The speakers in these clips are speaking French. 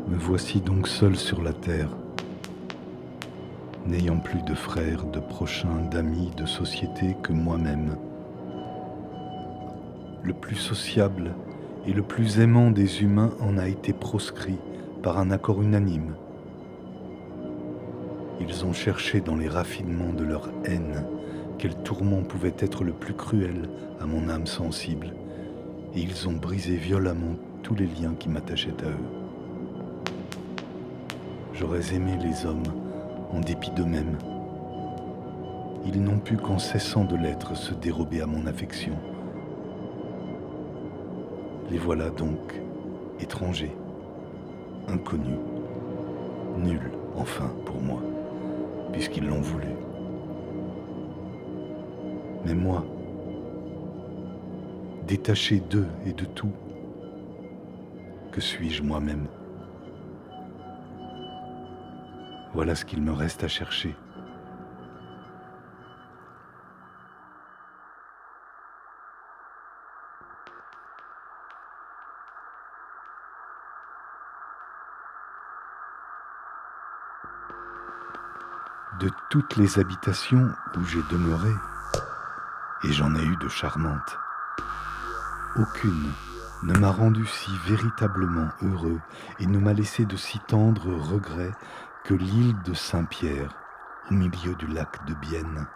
Me voici donc seul sur la terre, n'ayant plus de frères, de prochains, d'amis, de société que moi-même. Le plus sociable et le plus aimant des humains en a été proscrit par un accord unanime. Ils ont cherché dans les raffinements de leur haine quel tourment pouvait être le plus cruel à mon âme sensible, et ils ont brisé violemment tous les liens qui m'attachaient à eux. J'aurais aimé les hommes en dépit d'eux-mêmes. Ils n'ont pu qu'en cessant de l'être se dérober à mon affection. Les voilà donc, étrangers, inconnus, nuls enfin pour moi, puisqu'ils l'ont voulu. Mais moi, détaché d'eux et de tout, que suis-je moi-même? Voilà ce qu'il me reste à chercher. De toutes les habitations où j'ai demeuré, et j'en ai eu de charmantes, aucune ne m'a rendu si véritablement heureux et ne m'a laissé de si tendres regrets que l'île de Saint-Pierre, au milieu du lac de Bienne.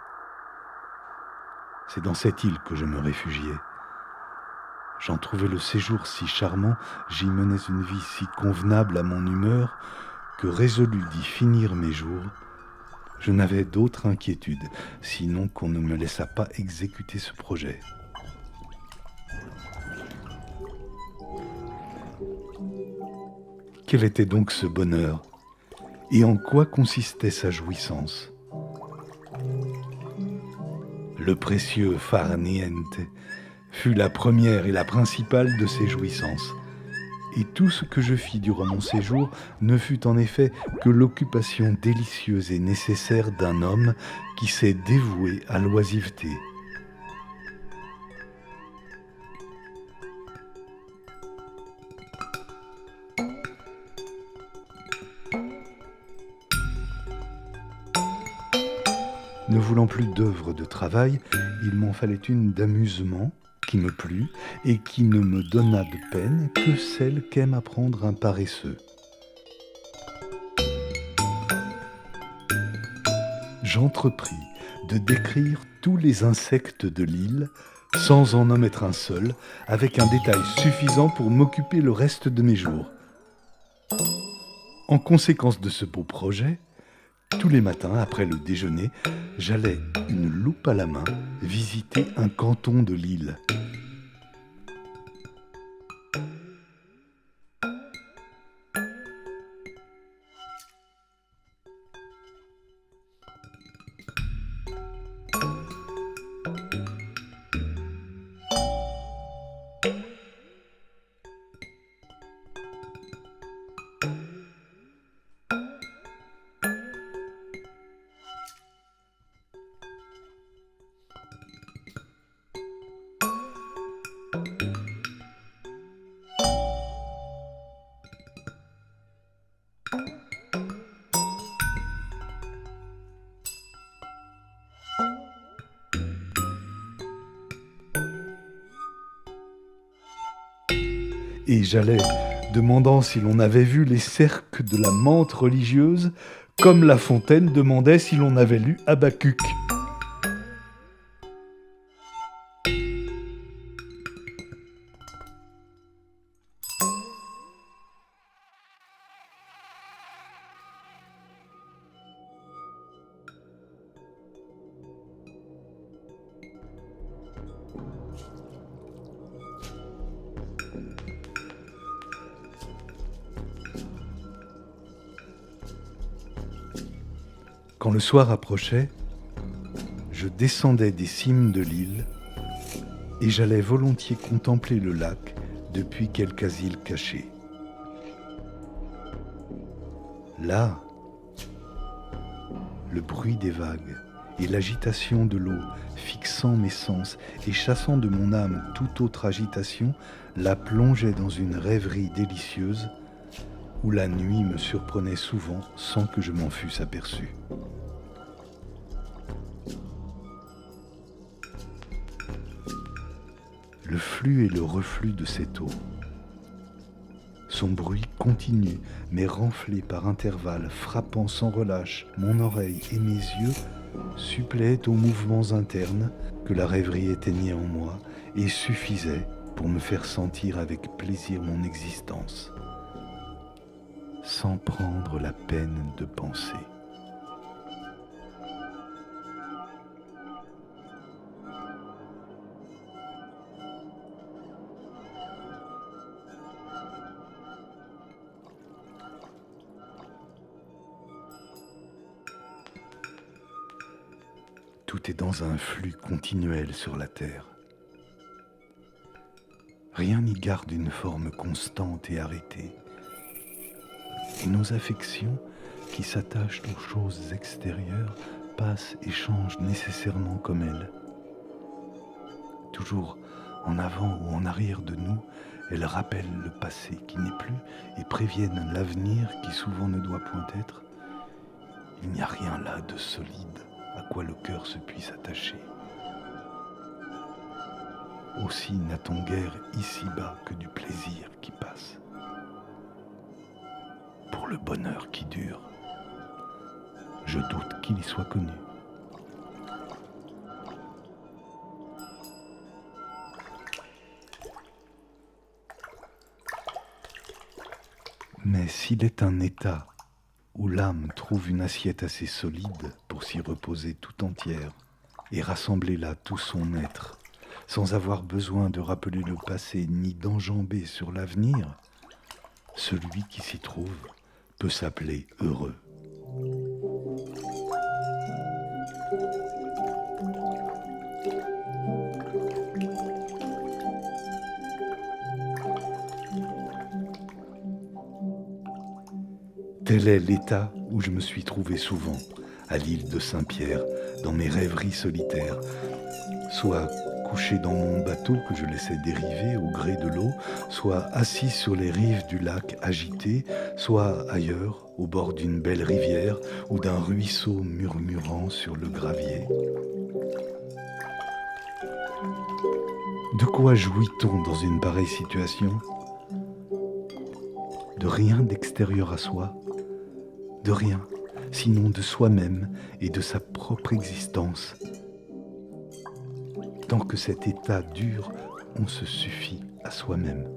C'est dans cette île que je me réfugiais. J'en trouvais le séjour si charmant, j'y menais une vie si convenable à mon humeur, que résolu d'y finir mes jours, je n'avais d'autre inquiétude, sinon qu'on ne me laissât pas exécuter ce projet. Quel était donc ce bonheur, et en quoi consistait sa jouissance? Le précieux far niente fut la première et la principale de ces jouissances. Et tout ce que je fis durant mon séjour ne fut en effet que l'occupation délicieuse et nécessaire d'un homme qui s'est dévoué à l'oisiveté. Ne voulant plus d'œuvre de travail, il m'en fallait une d'amusement qui me plut et qui ne me donna de peine que celle qu'aime apprendre un paresseux. J'entrepris de décrire tous les insectes de l'île, sans en omettre un seul, avec un détail suffisant pour m'occuper le reste de mes jours. En conséquence de ce beau projet, tous les matins, après le déjeuner, j'allais, une loupe à la main, visiter un canton de l'île. Et j'allais, demandant si l'on avait vu les cercles de la menthe religieuse, comme La Fontaine demandait si l'on avait lu Habacuc. Quand le soir approchait, je descendais des cimes de l'île et j'allais volontiers contempler le lac depuis quelque asile caché. Là, le bruit des vagues et l'agitation de l'eau fixant mes sens et chassant de mon âme toute autre agitation la plongeaient dans une rêverie délicieuse où la nuit me surprenait souvent sans que je m'en fusse aperçu. Le flux et le reflux de cette eau, son bruit continu mais renflé par intervalles, frappant sans relâche mon oreille et mes yeux, suppléait aux mouvements internes que la rêverie éteignait en moi et suffisait pour me faire sentir avec plaisir mon existence, sans prendre la peine de penser. Tout est dans un flux continuel sur la terre. Rien n'y garde une forme constante et arrêtée. Et nos affections, qui s'attachent aux choses extérieures, passent et changent nécessairement comme elles. Toujours en avant ou en arrière de nous, elles rappellent le passé qui n'est plus et préviennent l'avenir qui souvent ne doit point être. Il n'y a rien là de solide à quoi le cœur se puisse attacher. Aussi n'a-t-on guère ici-bas que du plaisir qui passe. Pour le bonheur qui dure, je doute qu'il y soit connu. Mais s'il est un état où l'âme trouve une assiette assez solide pour s'y reposer tout entière et rassembler là tout son être, sans avoir besoin de rappeler le passé ni d'enjamber sur l'avenir, celui qui s'y trouve peut s'appeler heureux. Tel est l'état où je me suis trouvé souvent, à l'île de Saint-Pierre, dans mes rêveries solitaires, soit couché dans mon bateau que je laissais dériver au gré de l'eau, soit assis sur les rives du lac agité, soit ailleurs, au bord d'une belle rivière ou d'un ruisseau murmurant sur le gravier. De quoi jouit-on dans une pareille situation ? De rien d'extérieur à soi, de rien, sinon de soi-même et de sa propre existence. Tant que cet état dure, on se suffit à soi-même.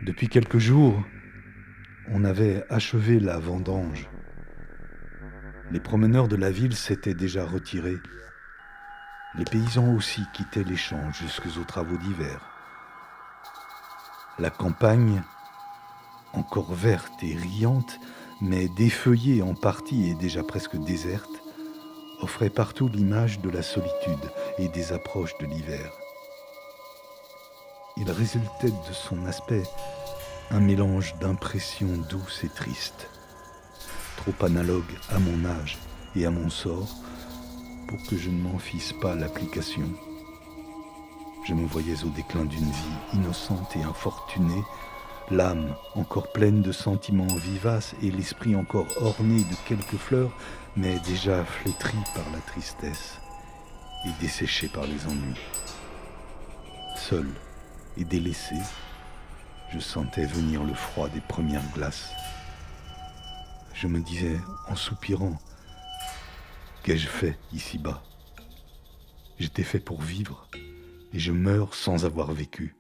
Depuis quelques jours, on avait achevé la vendange. Les promeneurs de la ville s'étaient déjà retirés. Les paysans aussi quittaient les champs jusqu'aux travaux d'hiver. La campagne, encore verte et riante, mais défeuillée en partie et déjà presque déserte, offrait partout l'image de la solitude et des approches de l'hiver. Il résultait de son aspect un mélange d'impressions douces et tristes, trop analogues à mon âge et à mon sort pour que je ne m'en fisse pas l'application. Je me voyais au déclin d'une vie innocente et infortunée, l'âme encore pleine de sentiments vivaces et l'esprit encore orné de quelques fleurs, mais déjà flétri par la tristesse et desséché par les ennuis. Seul et délaissé, je sentais venir le froid des premières glaces. Je me disais en soupirant, qu'ai-je fait ici-bas ? J'étais fait pour vivre et je meurs sans avoir vécu.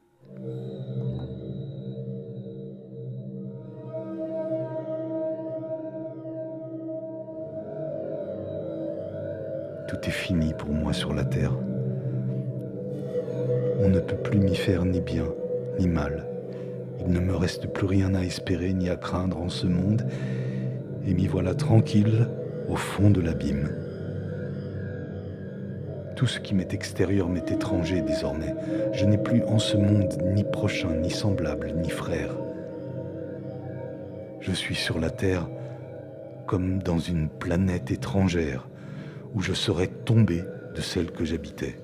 Tout est fini pour moi sur la terre. On ne peut plus m'y faire ni bien ni mal. Il ne me reste plus rien à espérer ni à craindre en ce monde, et m'y voilà tranquille au fond de l'abîme. Tout ce qui m'est extérieur m'est étranger désormais. Je n'ai plus en ce monde ni prochain, ni semblable, ni frère. Je suis sur la terre comme dans une planète étrangère où je serais tombé de celle que j'habitais.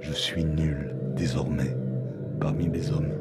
Je suis nul désormais parmi les hommes.